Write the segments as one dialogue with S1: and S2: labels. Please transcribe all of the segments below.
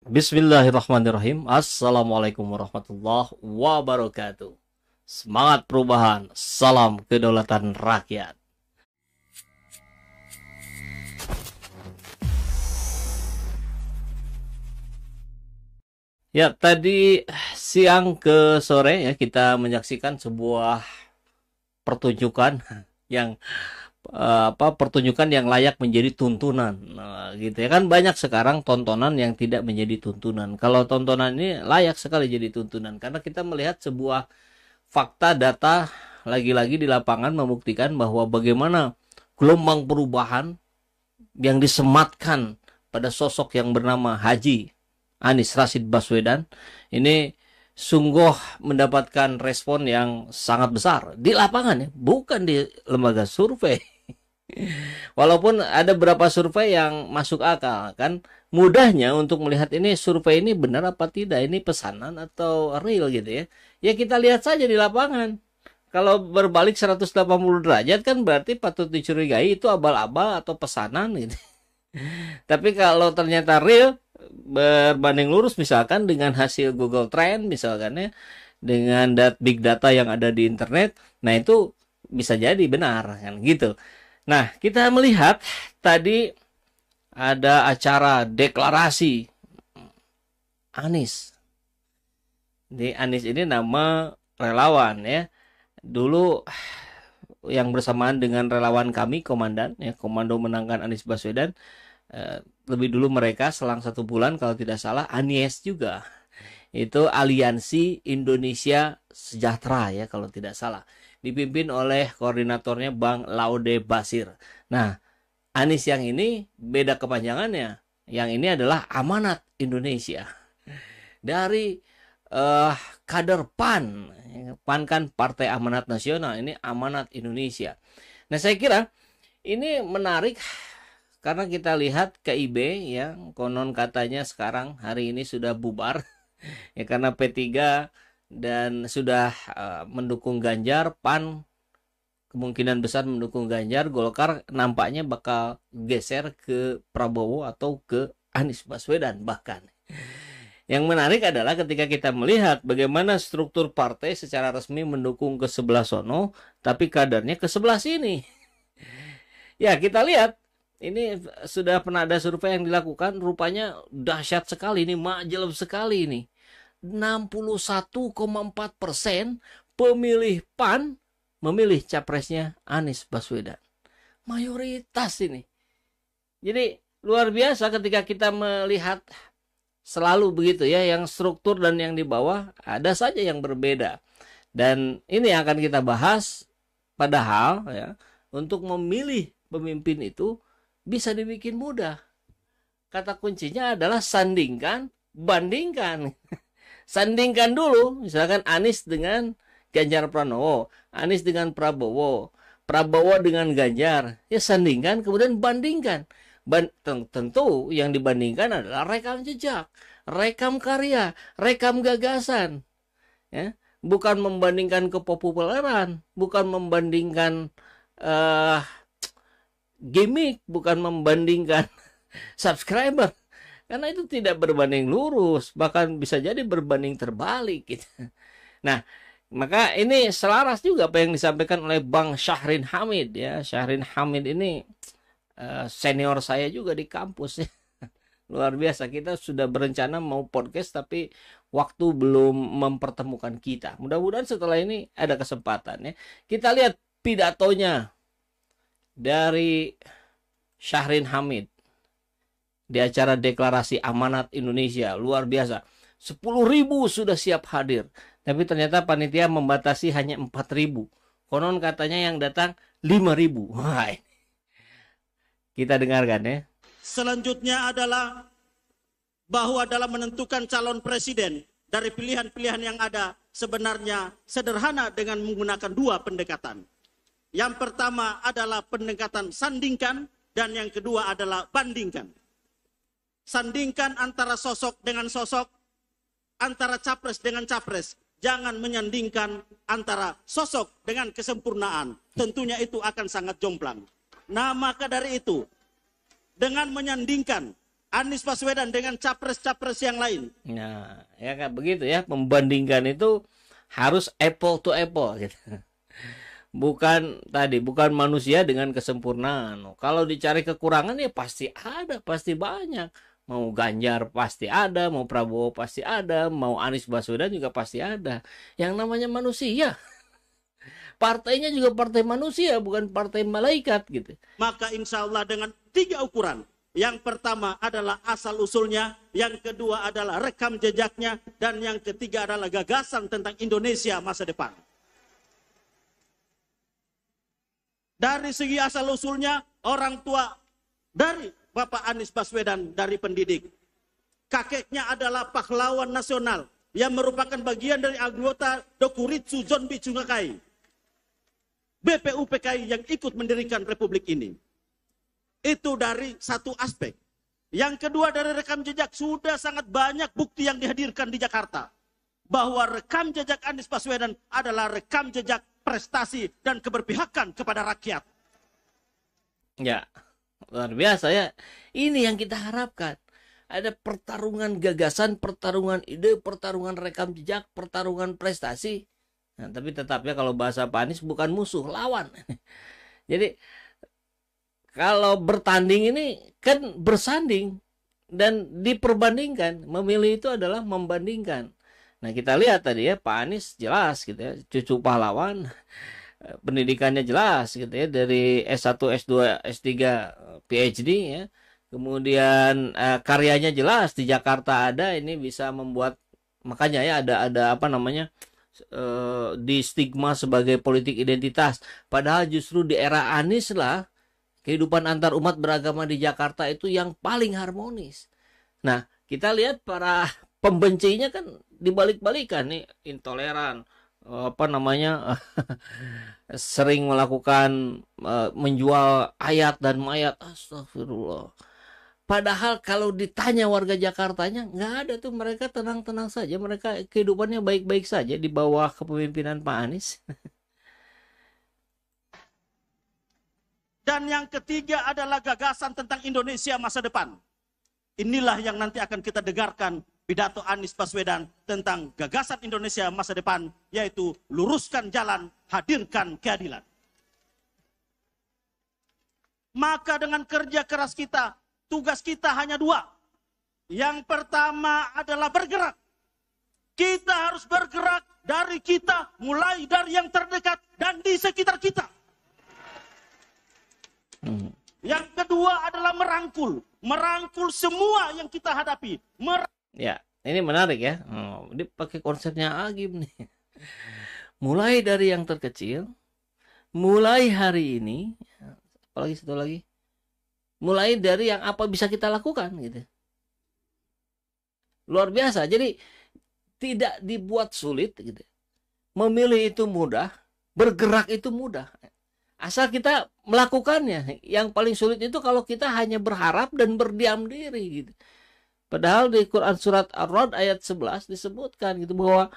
S1: Bismillahirrahmanirrahim. Assalamualaikum warahmatullahi wabarakatuh. Semangat perubahan. Salam kedaulatan rakyat. Ya, tadi siang ke sore ya kita menyaksikan sebuah pertunjukan yang pertunjukan yang layak menjadi tuntunan. Nah, gitu ya kan, banyak sekarang tontonan yang tidak menjadi tuntunan. Kalau tontonan ini layak sekali jadi tuntunan karena kita melihat sebuah fakta data lagi-lagi di lapangan membuktikan bahwa bagaimana gelombang perubahan yang disematkan pada sosok yang bernama Haji Anies Rashid Baswedan ini sungguh mendapatkan respon yang sangat besar di lapangan ya, bukan di lembaga survei. Walaupun ada beberapa survei yang masuk akal kan, mudahnya untuk melihat ini survei ini benar apa tidak, ini pesanan atau real gitu ya. Ya kita lihat saja di lapangan. Kalau berbalik 180 derajat kan berarti patut dicurigai itu abal-abal atau pesanan gitu. Tapi kalau ternyata real, berbanding lurus misalkan dengan hasil Google Trend misalkan ya, dengan big data yang ada di internet, nah itu bisa jadi benar kan gitu. Nah, kita melihat tadi ada acara deklarasi Anies. Anies ini nama relawan ya. Dulu yang bersamaan dengan relawan kami, komandan ya, Komando Menangkan Anies Baswedan, lebih dulu mereka selang 1 bulan kalau tidak salah, Anies juga itu Aliansi Indonesia Sejahtera ya kalau tidak salah, dipimpin oleh koordinatornya Bang Laude Basir. Nah, Anies yang ini beda kepanjangannya, yang ini adalah Amanat Indonesia dari kader PAN. PAN kan Partai Amanat Nasional, ini Amanat Indonesia. Nah, saya kira ini menarik karena kita lihat KIB ya, konon katanya sekarang hari ini sudah bubar ya karena P3 dan sudah mendukung Ganjar, PAN kemungkinan besar mendukung Ganjar, Golkar nampaknya bakal geser ke Prabowo atau ke Anies Baswedan bahkan. Yang menarik adalah ketika kita melihat bagaimana struktur partai secara resmi mendukung ke sebelah sono, tapi kadernya ke sebelah sini. Ya, kita lihat. Ini sudah pernah ada survei yang dilakukan, rupanya dahsyat sekali, ini majeleb sekali ini. 61,4% pemilih PAN memilih capresnya Anies Baswedan. Mayoritas ini. Jadi luar biasa ketika kita melihat selalu begitu ya, yang struktur dan yang di bawah ada saja yang berbeda. Dan ini akan kita bahas, padahal ya, untuk memilih pemimpin itu bisa dibikin mudah. Kata kuncinya adalah sandingkan, bandingkan. Sandingkan dulu, misalkan Anies dengan Ganjar Pranowo, Anies dengan Prabowo, Prabowo dengan Ganjar. Ya sandingkan, kemudian bandingkan. Tentu yang dibandingkan adalah rekam jejak, rekam karya, rekam gagasan. Ya, bukan membandingkan kepopuleran, bukan membandingkan gimmick, bukan membandingkan subscriber, karena itu tidak berbanding lurus, bahkan bisa jadi berbanding terbalik gitu. Nah, maka ini selaras juga apa yang disampaikan oleh Bang Syahrin Hamid ya. Syahrin Hamid ini senior saya juga di kampus ya. Luar biasa, kita sudah berencana mau podcast tapi waktu belum mempertemukan kita. Mudah-mudahan setelah ini ada kesempatan ya. Kita lihat pidatonya dari Syahrin Hamid di acara deklarasi Amanat Indonesia. Luar biasa, 10.000 sudah siap hadir, tapi ternyata panitia membatasi hanya 4.000. Konon katanya yang datang 5.000. Wah, kita dengarkan ya.
S2: Selanjutnya adalah bahwa dalam menentukan calon presiden dari pilihan-pilihan yang ada sebenarnya sederhana dengan menggunakan 2 pendekatan. Yang pertama adalah pendekatan sandingkan dan yang kedua adalah bandingkan. Sandingkan antara sosok dengan sosok, antara capres dengan capres. Jangan menyandingkan antara sosok dengan kesempurnaan. Tentunya itu akan sangat jomplang. Nah, maka dari itu, dengan menyandingkan Anies Baswedan dengan capres-capres yang lain.
S1: Nah, ya kan begitu ya, membandingkan itu harus apple to apple gitu. Bukan manusia dengan kesempurnaan. Kalau dicari kekurangan ya pasti ada, pasti banyak. Mau Ganjar pasti ada, mau Prabowo pasti ada, mau Anies Baswedan juga pasti ada. Yang namanya manusia. Partainya juga partai manusia, bukan partai malaikat gitu.
S2: Maka insya Allah dengan 3 ukuran. Yang pertama adalah asal-usulnya, yang kedua adalah rekam jejaknya, dan yang ketiga adalah gagasan tentang Indonesia masa depan. Dari segi asal-usulnya, orang tua dari Bapak Anies Baswedan dari pendidik. Kakeknya adalah pahlawan nasional yang merupakan bagian dari anggota Dokuritsu Zonbi Tsungakai, BPUPKI yang ikut mendirikan republik ini. Itu dari satu aspek. Yang kedua dari rekam jejak, sudah sangat banyak bukti yang dihadirkan di Jakarta. Bahwa rekam jejak Anies Baswedan adalah rekam jejak prestasi dan keberpihakan kepada rakyat.
S1: Ya, luar biasa ya. Ini yang kita harapkan. Ada pertarungan gagasan, pertarungan ide, pertarungan rekam jejak, pertarungan prestasi. Nah, tapi tetapnya kalau bahasa Pak Anies bukan musuh, lawan. Jadi kalau bertanding ini kan bersanding dan diperbandingkan. Memilih itu adalah membandingkan. Nah, kita lihat tadi ya, Pak Anies jelas gitu ya, cucu pahlawan, pendidikannya jelas gitu ya, dari S1, S2, S3, PhD ya. Kemudian karyanya jelas di Jakarta ada, ini bisa membuat, makanya ya ada apa namanya, di stigma sebagai politik identitas. Padahal justru di era Anies lah kehidupan antar umat beragama di Jakarta itu yang paling harmonis. Nah, kita lihat para pembencinya kan dibalik-balikan nih, intoleran, apa namanya, sering melakukan menjual ayat dan mayat. Astagfirullah. Padahal kalau ditanya warga Jakartanya, nggak ada tuh, mereka tenang-tenang saja, mereka kehidupannya baik-baik saja di bawah kepemimpinan Pak Anies.
S2: Dan yang ketiga adalah gagasan tentang Indonesia masa depan. Inilah yang nanti akan kita dengarkan pidato Anies Baswedan tentang gagasan Indonesia masa depan, yaitu luruskan jalan, hadirkan keadilan. Maka dengan kerja keras kita, tugas kita hanya 2. Yang pertama adalah bergerak. Kita harus bergerak dari kita, mulai dari yang terdekat dan di sekitar kita. Yang kedua adalah merangkul semua yang kita hadapi.
S1: Ya, ini menarik ya. Dia pakai konsepnya Agim nih. Mulai dari yang terkecil, mulai hari ini, apalagi satu lagi, mulai dari yang apa bisa kita lakukan gitu. Luar biasa. Jadi tidak dibuat sulit gitu. Memilih itu mudah, bergerak itu mudah. Asal kita melakukannya. Yang paling sulit itu kalau kita hanya berharap dan berdiam diri gitu. Padahal di Quran surat Ar-Ra'd ayat 11 disebutkan gitu bahwa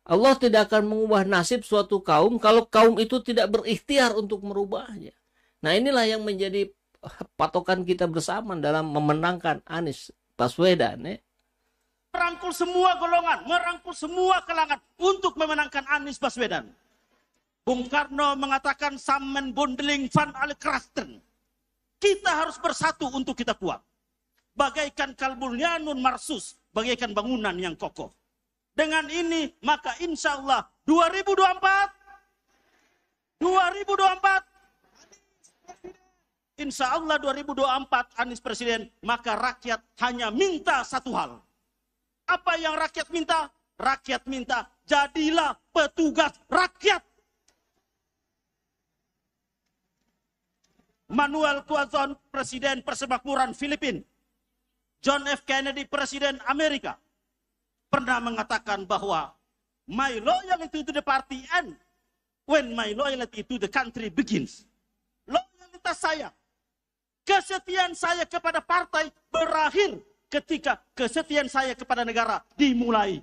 S1: Allah tidak akan mengubah nasib suatu kaum kalau kaum itu tidak berikhtiar untuk merubahnya. Nah, inilah yang menjadi patokan kita bersama dalam memenangkan Anies Baswedan ya.
S2: Merangkul semua golongan, merangkul semua kalangan untuk memenangkan Anies Baswedan. Bung Karno mengatakan Sammen Bondeling van alle Krachten. Kita harus bersatu untuk kita kuat. Bagaikan kalbulyanun marsus, bagaikan bangunan yang kokoh. Dengan ini maka insya Allah 2024 insya Allah 2024 Anies Presiden, maka rakyat hanya minta satu hal. Apa yang rakyat minta? Rakyat minta jadilah petugas rakyat. Manuel Quezon, Presiden Persemakmuran Filipina, John F. Kennedy, Presiden Amerika, pernah mengatakan bahwa my loyalty to the party end when my loyalty to the country begins. Loyalitas saya, kesetiaan saya kepada partai berakhir ketika kesetiaan saya kepada negara dimulai.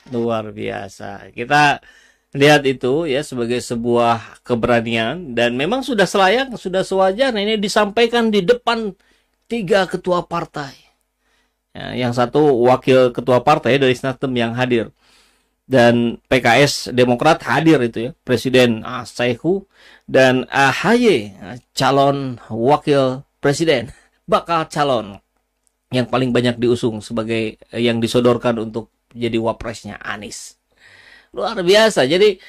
S1: Luar biasa. Kita lihat itu ya sebagai sebuah keberanian dan memang sudah selayak, sudah sewajarnya ini disampaikan di depan 3 ketua partai. Ya, yang satu wakil ketua partai dari Nasdem yang hadir. Dan PKS Demokrat hadir itu ya. Presiden Saihu dan AHY calon wakil presiden, bakal calon yang paling banyak diusung sebagai yang disodorkan untuk jadi wapresnya Anies. Luar biasa. Jadi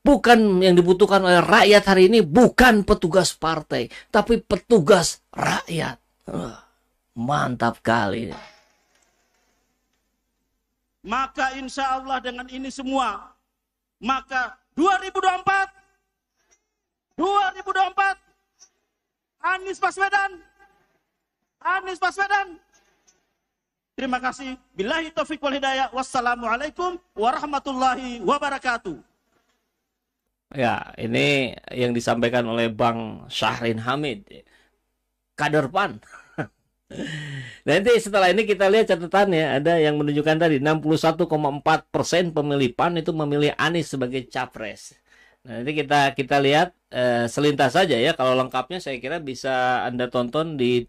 S1: bukan yang dibutuhkan oleh rakyat hari ini, bukan petugas partai, tapi petugas rakyat. Mantap kali.
S2: Maka insya Allah dengan ini semua, maka 2024 Anies Baswedan. Terima kasih. Billahi taufiq wal hidayah. Wassalamualaikum warahmatullahi wabarakatuh.
S1: Ya, ini yang disampaikan oleh Bang Syahrin Hamid, kader PAN. Nanti setelah ini kita lihat catatannya, ada yang menunjukkan tadi 61,4% pemilih PAN itu memilih Anies sebagai capres. Nah, nanti kita lihat selintas saja ya. Kalau lengkapnya saya kira bisa Anda tonton di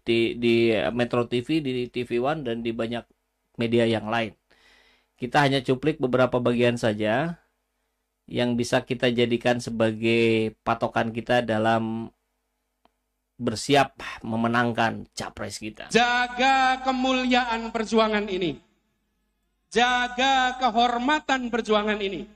S1: Metro TV, di TV One, dan di banyak media yang lain. Kita hanya cuplik beberapa bagian saja yang bisa kita jadikan sebagai patokan kita dalam bersiap memenangkan capres kita.
S3: Jaga kemuliaan perjuangan ini. Jaga kehormatan perjuangan ini.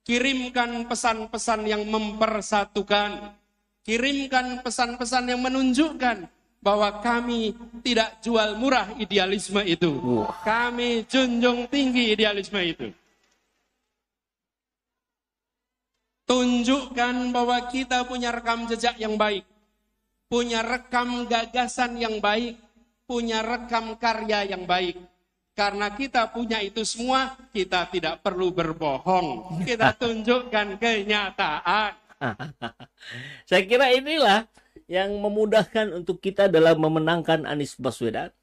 S3: Kirimkan pesan-pesan yang mempersatukan. Kirimkan pesan-pesan yang menunjukkan bahwa kami tidak jual murah idealisme itu. Kami junjung tinggi idealisme itu. Tunjukkan bahwa kita punya rekam jejak yang baik. Punya rekam gagasan yang baik. Punya rekam karya yang baik. Karena kita punya itu semua, kita tidak perlu berbohong. Kita tunjukkan kenyataan.
S1: Saya kira inilah yang memudahkan untuk kita dalam memenangkan Anies Baswedan.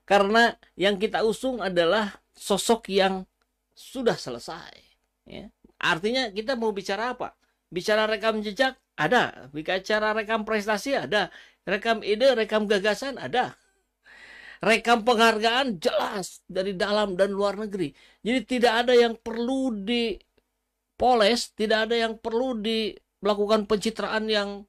S1: Karena yang kita usung adalah sosok yang sudah selesai. Ya. Artinya kita mau bicara apa? Bicara rekam jejak? Ada. Bicara rekam prestasi? Ada. Rekam ide, rekam gagasan? Ada. Rekam penghargaan jelas dari dalam dan luar negeri. Jadi tidak ada yang perlu dipoles, tidak ada yang perlu dilakukan pencitraan yang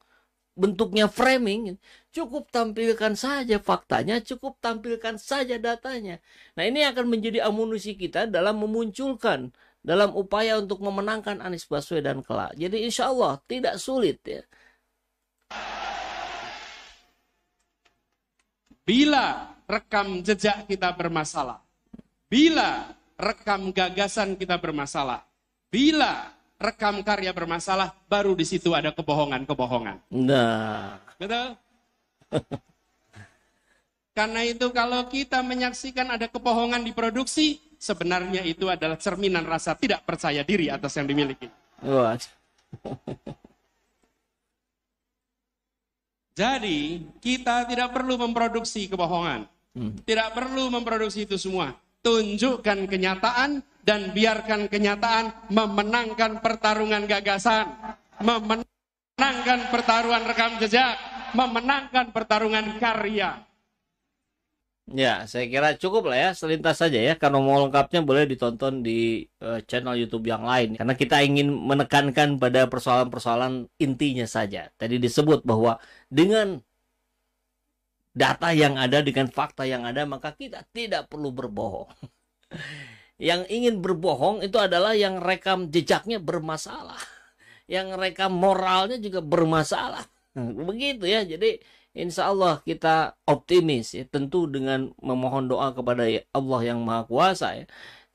S1: bentuknya framing. Cukup tampilkan saja faktanya, cukup tampilkan saja datanya. Nah, ini akan menjadi amunisi kita dalam memunculkan, dalam upaya untuk memenangkan Anies Baswedan kelak. Jadi insya Allah tidak sulit ya.
S3: Bila rekam jejak kita bermasalah, bila rekam gagasan kita bermasalah, bila rekam karya bermasalah, baru di situ ada kebohongan-kebohongan.
S1: Nah,
S3: betul? Karena itu kalau kita menyaksikan ada kebohongan diproduksi, sebenarnya itu adalah cerminan rasa tidak percaya diri atas yang dimiliki.
S1: Wah.
S3: Jadi kita tidak perlu memproduksi kebohongan. Tidak perlu memproduksi itu semua. Tunjukkan kenyataan dan biarkan kenyataan memenangkan pertarungan gagasan. Memenangkan pertarungan rekam jejak. Memenangkan pertarungan karya.
S1: Ya, saya kira cukup lah ya, selintas saja ya. Karena mau lengkapnya boleh ditonton di channel YouTube yang lain. Karena kita ingin menekankan pada persoalan-persoalan intinya saja. Tadi disebut bahwa dengan data yang ada, dengan fakta yang ada, maka kita tidak perlu berbohong. Yang ingin berbohong itu adalah yang rekam jejaknya bermasalah. Yang rekam moralnya juga bermasalah. Begitu ya, jadi insya Allah kita optimis ya, tentu dengan memohon doa kepada Allah yang Maha Kuasa ya.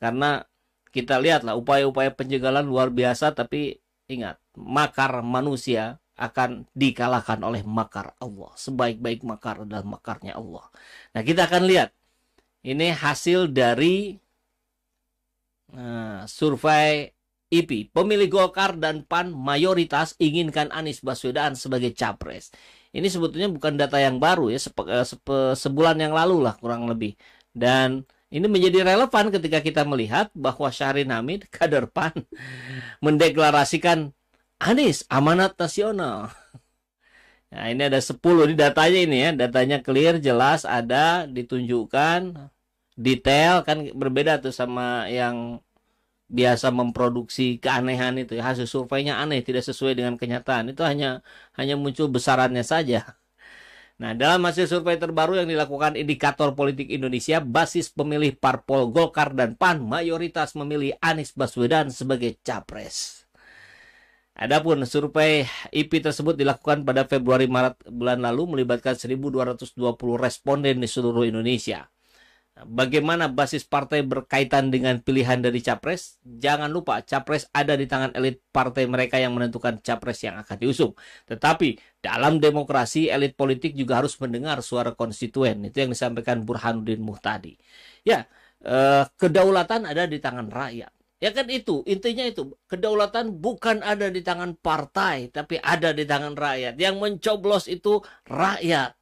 S1: Karena kita lihatlah upaya-upaya penjagalan luar biasa, tapi ingat, makar manusia akan dikalahkan oleh makar Allah. Sebaik-baik makar adalah makarnya Allah. Nah, kita akan lihat ini hasil dari survei IP. Pemilih Golkar dan PAN mayoritas inginkan Anies Baswedan sebagai capres. Ini sebetulnya bukan data yang baru ya, sebulan yang lalu lah kurang lebih. Dan ini menjadi relevan ketika kita melihat bahwa Syahrin Hamid, kader PAN, mendeklarasikan Anies amanat nasional. Nah, ini ada 10, ini datanya ini ya, datanya clear, jelas, ada, ditunjukkan, detail, kan berbeda tuh sama yang biasa memproduksi keanehan itu ya. Hasil surveinya aneh, tidak sesuai dengan kenyataan. Itu hanya muncul besarannya saja. Nah, dalam hasil survei terbaru yang dilakukan Indikator Politik Indonesia, basis pemilih parpol Golkar dan PAN mayoritas memilih Anies Baswedan sebagai capres. Adapun survei IP tersebut dilakukan pada Februari-Maret bulan lalu melibatkan 1.220 responden di seluruh Indonesia. Bagaimana basis partai berkaitan dengan pilihan dari capres? Jangan lupa, capres ada di tangan elit partai mereka yang menentukan capres yang akan diusung. Tetapi dalam demokrasi, elit politik juga harus mendengar suara konstituen. Itu yang disampaikan Burhanuddin Muhtadi. Ya, kedaulatan ada di tangan rakyat. Ya kan itu, intinya itu. Kedaulatan bukan ada di tangan partai, tapi ada di tangan rakyat. Yang mencoblos itu rakyat.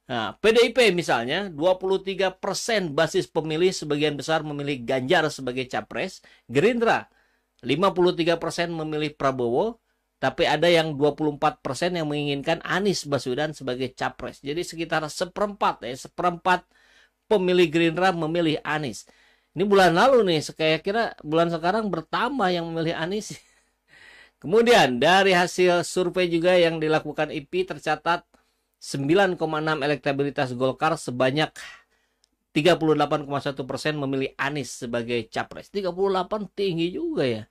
S1: Nah, PDIP misalnya 23% basis pemilih sebagian besar memilih Ganjar sebagai capres. Gerindra 53% memilih Prabowo, tapi ada yang 24% yang menginginkan Anies Baswedan sebagai capres. Jadi sekitar seperempat pemilih Gerindra memilih Anies. Ini bulan lalu nih, saya kira bulan sekarang bertambah yang memilih Anies. Kemudian dari hasil survei juga yang dilakukan IP tercatat 9,6 elektabilitas Golkar, sebanyak 38,1% memilih Anies sebagai capres. 38 tinggi juga ya.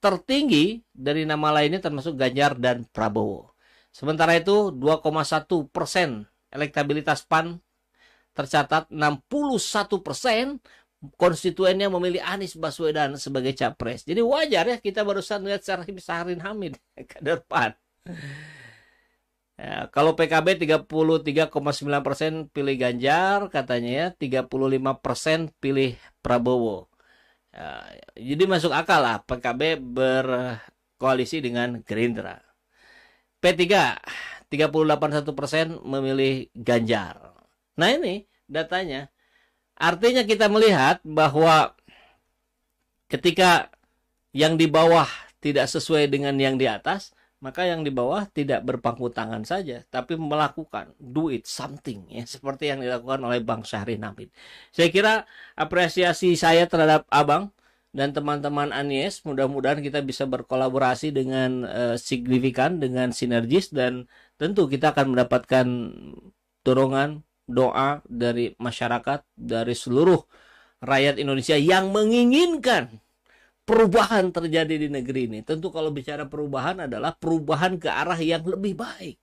S1: Tertinggi dari nama lainnya termasuk Ganjar dan Prabowo. Sementara itu 2,1% elektabilitas PAN tercatat, 61% konstituennya memilih Anies Baswedan sebagai capres. Jadi wajar ya, kita barusan lihat Syahrin Hamid, kader PAN. Ya, kalau PKB 33,9% pilih Ganjar katanya ya, 35% pilih Prabowo. Ya, jadi masuk akal lah PKB berkoalisi dengan Gerindra. P3 38,1% memilih Ganjar. Nah ini datanya. Artinya kita melihat bahwa ketika yang di bawah tidak sesuai dengan yang di atas, maka yang di bawah tidak berpangku tangan saja, tapi melakukan, do it something, ya, seperti yang dilakukan oleh Bang Syahrin Hamid. Saya kira apresiasi saya terhadap Abang dan teman-teman Anies, mudah-mudahan kita bisa berkolaborasi dengan signifikan, dengan sinergis, dan tentu kita akan mendapatkan dorongan, doa dari masyarakat, dari seluruh rakyat Indonesia yang menginginkan perubahan terjadi di negeri ini. Tentu kalau bicara perubahan adalah perubahan ke arah yang lebih baik.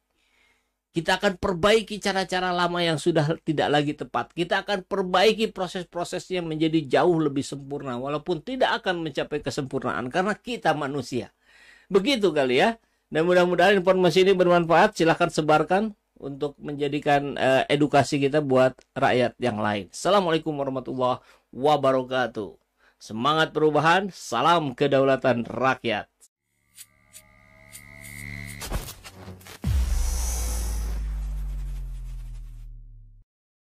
S1: Kita akan perbaiki cara-cara lama yang sudah tidak lagi tepat. Kita akan perbaiki proses-prosesnya menjadi jauh lebih sempurna. Walaupun tidak akan mencapai kesempurnaan karena kita manusia. Begitu kali ya. Dan mudah-mudahan informasi ini bermanfaat. Silahkan sebarkan untuk menjadikan edukasi kita buat rakyat yang lain. Assalamualaikum warahmatullahi wabarakatuh. Semangat perubahan, salam kedaulatan rakyat.